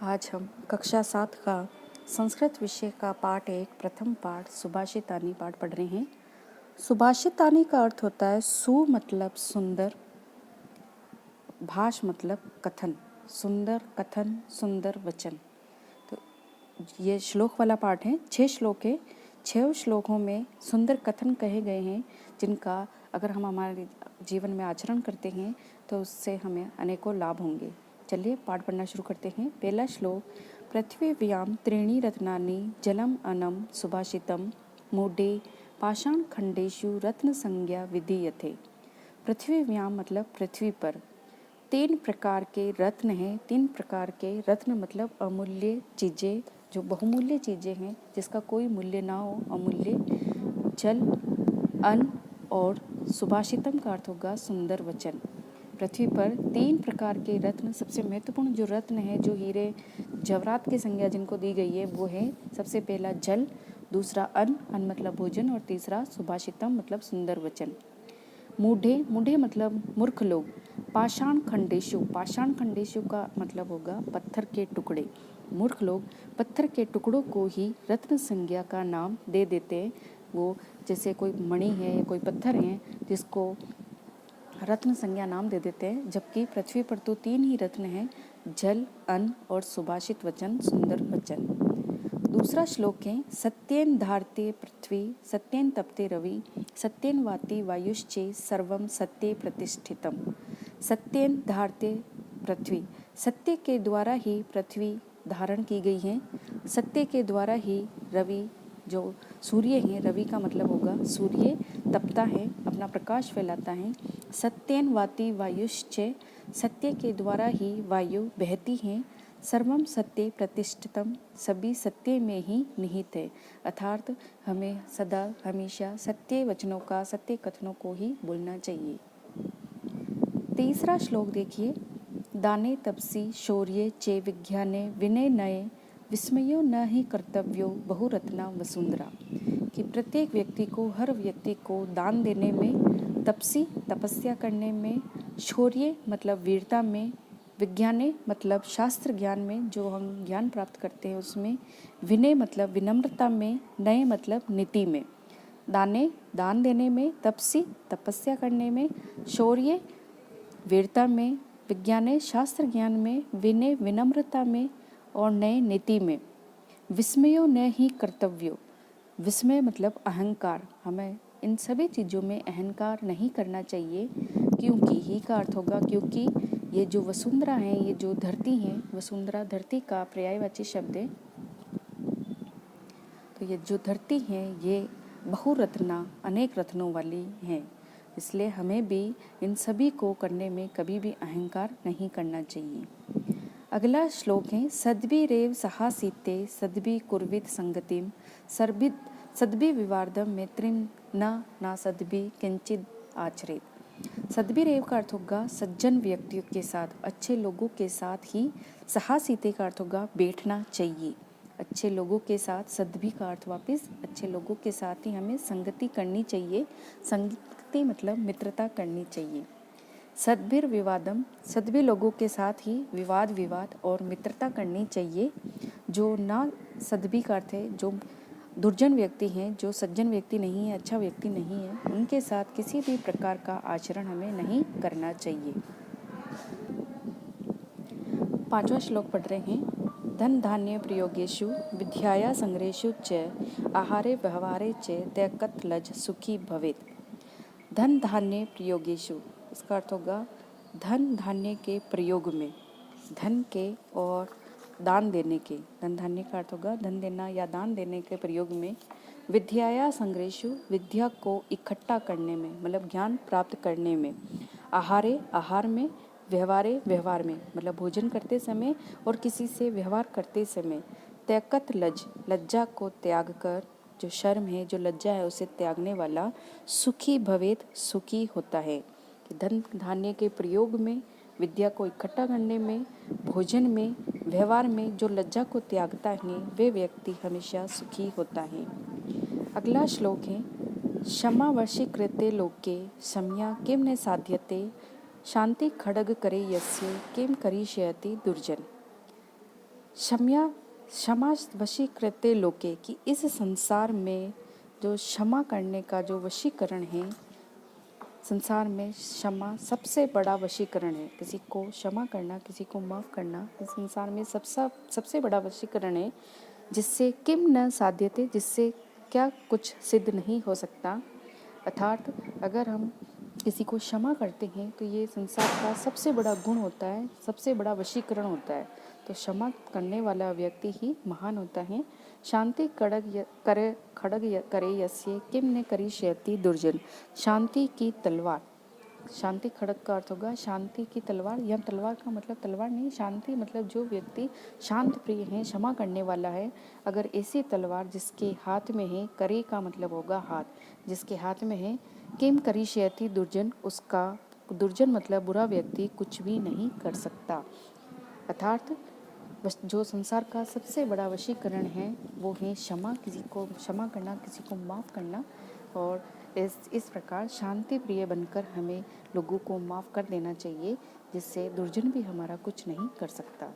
आज हम कक्षा 7 का संस्कृत विषय का पाठ 1 प्रथम पाठ सुभाषितानी पाठ पढ़ रहे हैं। सुभाषितानी का अर्थ होता है सु मतलब सुंदर, भाष मतलब कथन, सुंदर कथन, सुंदर वचन। तो ये श्लोक वाला पाठ है। 6 श्लोक है। 6 श्लोकों में सुंदर कथन कहे गए हैं, जिनका अगर हम हमारे जीवन में आचरण करते हैं तो उससे हमें अनेकों लाभ होंगे। चलिए पाठ पढ़ना शुरू करते हैं। पहला श्लोक, पृथ्वीव्यां त्रीणि रत्नानि जलम अनम सुभाषितम मूढ़े पाषाण खंडेषु रत्न संज्ञा विधीयते। पृथ्वीव्यां मतलब पृथ्वी पर 3 प्रकार के रत्न हैं। 3 प्रकार के रत्न मतलब अमूल्य चीज़ें, जो बहुमूल्य चीज़ें हैं, जिसका कोई मूल्य ना हो, अमूल्य। जल, अन्न और सुभाषितम का अर्थ होगा सुंदर वचन। पृथ्वी पर 3 प्रकार के रत्न, सबसे महत्वपूर्ण जो रत्न है, जो हीरे जवाहरात की संज्ञा जिनको दी गई है, वो है सबसे पहला जल, दूसरा अन्न, अन्न मतलब भोजन, और तीसरा सुभाषितम मतलब सुंदर वचन। मूढ़े, मूढ़े मतलब मूर्ख लोग। पाषाण खंडेशु, पाषाण खंडेशु का मतलब होगा पत्थर के टुकड़े। मूर्ख लोग पत्थर के टुकड़ों को ही रत्न संज्ञा का नाम दे देते हैं। वो जैसे कोई मणि है या कोई पत्थर है, जिसको रत्न संज्ञा नाम दे देते हैं, जबकि पृथ्वी पर तो 3 ही रत्न हैं, जल, अन्न और सुभाषित वचन, सुंदर वचन। दूसरा श्लोक है, सत्येन धारते पृथ्वी सत्येन तपते रवि सत्येन वाति वायुश्चे सर्वम सत्ये प्रतिष्ठितम। सत्येन धारते पृथ्वी, सत्य के द्वारा ही पृथ्वी धारण की गई है। सत्य के द्वारा ही रवि, जो सूर्य है, रवि का मतलब होगा सूर्य, तपता है, अपना प्रकाश फैलाता है। सत्येन वाति वायुश्चे, सत्य के द्वारा ही वायु बहती है। सर्वम सत्य प्रतिष्ठितम, सभी सत्य में ही निहित है। अर्थात हमें सदा हमेशा सत्य वचनों का, सत्य कथनों को ही बोलना चाहिए। तीसरा श्लोक देखिए, दाने तपसी शौर्ये चे विज्ञाने विनय नये विस्मयो न ही कर्तव्यो बहुरत्ना वसुंधरा। कि प्रत्येक व्यक्ति को, हर व्यक्ति को दान देने में, तपसी तपस्या करने में, शौर्य मतलब वीरता में, विज्ञाने मतलब शास्त्र ज्ञान में, जो हम ज्ञान प्राप्त करते हैं उसमें, विनय मतलब विनम्रता में, नये मतलब नीति में। दाने दान देने में, तपसी तपस्या करने में, शौर्य वीरता में, विज्ञाने शास्त्र ज्ञान में, विनय विनम्रता में और नए नीति में। विस्मयो न ही कर्तव्यो, विस्मय मतलब अहंकार, हमें इन सभी चीज़ों में अहंकार नहीं करना चाहिए। क्योंकि ही का अर्थ होगा क्योंकि ये जो वसुंधरा है, ये जो धरती है, वसुंधरा धरती का पर्यायवाची शब्द है। तो ये जो धरती है, ये बहुरत्ना, अनेक रत्नों वाली है, इसलिए हमें भी इन सभी को करने में कभी भी अहंकार नहीं करना चाहिए। अगला श्लोक है, सद्भि रेव सहासीते सद्भि कुर्वित संगतिम सर्भिद सद्भि विवार्धम मैत्रिम न सद्भि किंचित आचरित। सद्भि रेव का अर्थ होगा सज्जन व्यक्तियों के साथ, अच्छे लोगों के साथ ही। सहासीते का अर्थ होगा बैठना चाहिए, अच्छे लोगों के साथ। सद्भि का अर्थ वापस अच्छे लोगों के साथ ही हमें संगति करनी चाहिए। संगति मतलब मित्रता करनी चाहिए। सद्भिर विवादम, सद्भि लोगों के साथ ही विवाद और मित्रता करनी चाहिए। जो ना सद्भि का अर्थ है जो दुर्जन व्यक्ति हैं, जो सज्जन व्यक्ति नहीं है, अच्छा व्यक्ति नहीं है, उनके साथ किसी भी प्रकार का आचरण हमें नहीं करना चाहिए। 5वां श्लोक पढ़ रहे हैं, धन धान्य प्रयोगेषु विद्याया संग्रहेषु च आहारे व्यवहारे च त्यक्त लज सुखी भवेत्। धन धान्य प्रयोगेषु, इसका अर्थ होगा धन धान्य के प्रयोग में, धन के और दान देने के। धन धान्य का अर्थ होगा धन देना या दान देने के प्रयोग में। विद्याया संग्रहेषु, विद्या को इकट्ठा करने में, मतलब ज्ञान प्राप्त करने में। आहारे आहार में, व्यवहारे व्यवहार में, मतलब भोजन करते समय और किसी से व्यवहार करते समय। त्यक्त लज, लज्जा को त्याग कर, जो शर्म है, जो लज्जा है, उसे त्यागने वाला सुखी भवेत, सुखी होता है। धन धान्य के प्रयोग में, विद्या को इकट्ठा करने में, भोजन में, व्यवहार में जो लज्जा को त्यागता है, वे व्यक्ति हमेशा सुखी होता है। अगला श्लोक है, क्षमा वर्षि कृते लोके सम्या किम न साध्यते शांति खड्ग करे यस्य किम करिष्यति दुर्जन। क्षमा वशीकृते लोके, कि इस संसार में जो क्षमा करने का जो वशीकरण है, संसार में क्षमा सबसे बड़ा वशीकरण है। किसी को क्षमा करना, किसी को माफ़ करना इस संसार में सबसे बड़ा वशीकरण है, जिससे किम न साध्यते, जिससे क्या कुछ सिद्ध नहीं हो सकता। अर्थात अगर हम किसी को क्षमा करते हैं तो ये संसार का सबसे बड़ा गुण होता है, सबसे बड़ा वशीकरण होता है। तो क्षमा करने वाला व्यक्ति ही महान होता है। शांति खड़ग करे यस्य किम न करिष्यति दुर्जन। शांति की तलवार, शांति खड़ग का अर्थ होगा शांति की तलवार। यह तलवार का मतलब तलवार नहीं, शांति मतलब जो व्यक्ति शांत प्रिय है, क्षमा करने वाला है, अगर ऐसी तलवार जिसके हाथ में है, करे का मतलब होगा हाथ, जिसके हाथ में है, किम करिष्यति दुर्जन, उसका दुर्जन मतलब बुरा व्यक्ति कुछ भी नहीं कर सकता। अर्थात जो संसार का सबसे बड़ा वशीकरण है वो है क्षमा, किसी को क्षमा करना, किसी को माफ़ करना। और इस प्रकार शांति प्रिय बनकर हमें लोगों को माफ़ कर देना चाहिए, जिससे दुर्जन भी हमारा कुछ नहीं कर सकता।